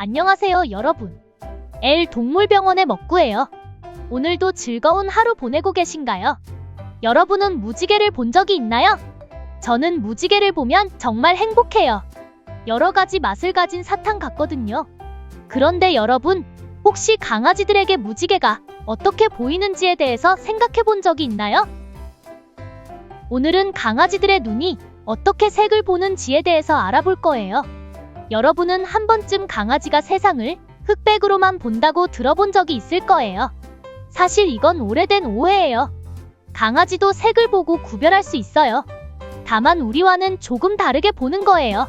안녕하세요 여러분. L 동물병원의 먹구예요. 오늘도 즐거운 하루 보내고 계신가요? 여러분은 무지개를 본 적이 있나요? 저는 무지개를 보면 정말 행복해요. 여러 가지 맛을 가진 사탕 같거든요. 그런데 여러분, 혹시 강아지들에게 무지개가 어떻게 보이는지에 대해서 생각해 본 적이 있나요? 오늘은 강아지들의 눈이 어떻게 색을 보는지에 대해서 알아볼 거예요. 여러분은 한 번쯤 강아지가 세상을 흑백으로만 본다고 들어본 적이 있을 거예요. 사실 이건 오래된 오해예요. 강아지도 색을 보고 구별할 수 있어요. 다만 우리와는 조금 다르게 보는 거예요.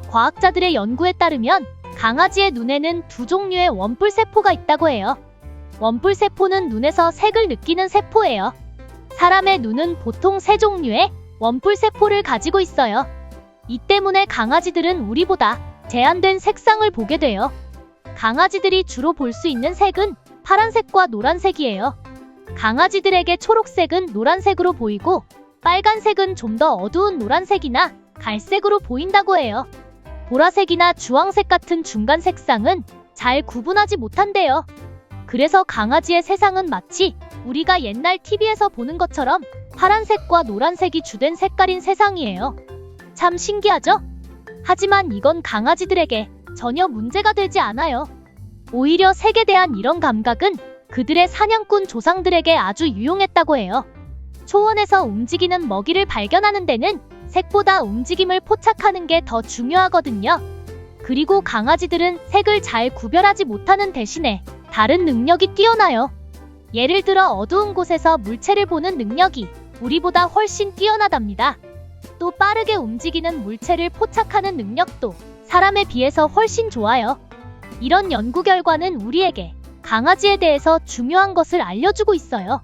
과학자들의 연구에 따르면 강아지의 눈에는 두 종류의 원뿔세포가 있다고 해요. 원뿔세포는 눈에서 색을 느끼는 세포예요. 사람의 눈은 보통 세 종류의 원뿔세포를 가지고 있어요. 이 때문에 강아지들은 우리보다 제한된 색상을 보게 돼요. 강아지들이 주로 볼 수 있는 색은 파란색과 노란색이에요. 강아지들에게 초록색은 노란색으로 보이고 빨간색은 좀 더 어두운 노란색이나 갈색으로 보인다고 해요. 보라색이나 주황색 같은 중간 색상은 잘 구분하지 못한대요. 그래서 강아지의 세상은 마치 우리가 옛날 TV에서 보는 것처럼 파란색과 노란색이 주된 색깔인 세상이에요. 참 신기하죠? 하지만 이건 강아지들에게 전혀 문제가 되지 않아요. 오히려 색에 대한 이런 감각은 그들의 사냥꾼 조상들에게 아주 유용했다고 해요. 초원에서 움직이는 먹이를 발견하는 데는 색보다 움직임을 포착하는 게 더 중요하거든요. 그리고 강아지들은 색을 잘 구별하지 못하는 대신에 다른 능력이 뛰어나요. 예를 들어 어두운 곳에서 물체를 보는 능력이 우리보다 훨씬 뛰어나답니다. 또 빠르게 움직이는 물체를 포착하는 능력도 사람에 비해서 훨씬 좋아요. 이런 연구 결과는 우리에게 강아지에 대해서 중요한 것을 알려주고 있어요.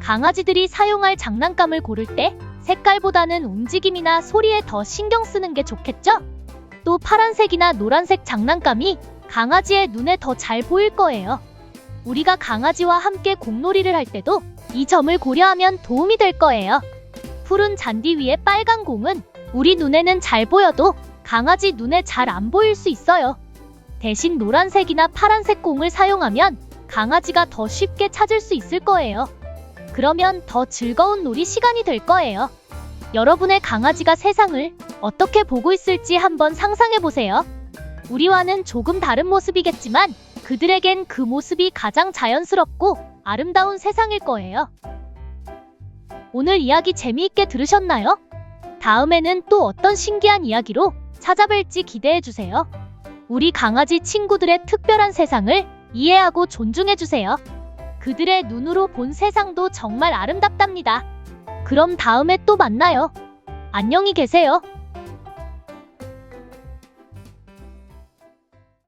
강아지들이 사용할 장난감을 고를 때 색깔보다는 움직임이나 소리에 더 신경 쓰는 게 좋겠죠? 또 파란색이나 노란색 장난감이 강아지의 눈에 더 잘 보일 거예요. 우리가 강아지와 함께 공놀이를 할 때도 이 점을 고려하면 도움이 될 거예요. 푸른 잔디 위에 빨간 공은 우리 눈에는 잘 보여도 강아지 눈에 잘 안 보일 수 있어요. 대신 노란색이나 파란색 공을 사용하면 강아지가 더 쉽게 찾을 수 있을 거예요. 그러면 더 즐거운 놀이 시간이 될 거예요. 여러분의 강아지가 세상을 어떻게 보고 있을지 한번 상상해 보세요. 우리와는 조금 다른 모습이겠지만 그들에겐 그 모습이 가장 자연스럽고 아름다운 세상일 거예요. 오늘 이야기 재미있게 들으셨나요? 다음에는 또 어떤 신기한 이야기로 찾아뵐지 기대해주세요. 우리 강아지 친구들의 특별한 세상을 이해하고 존중해주세요. 그들의 눈으로 본 세상도 정말 아름답답니다. 그럼 다음에 또 만나요. 안녕히 계세요.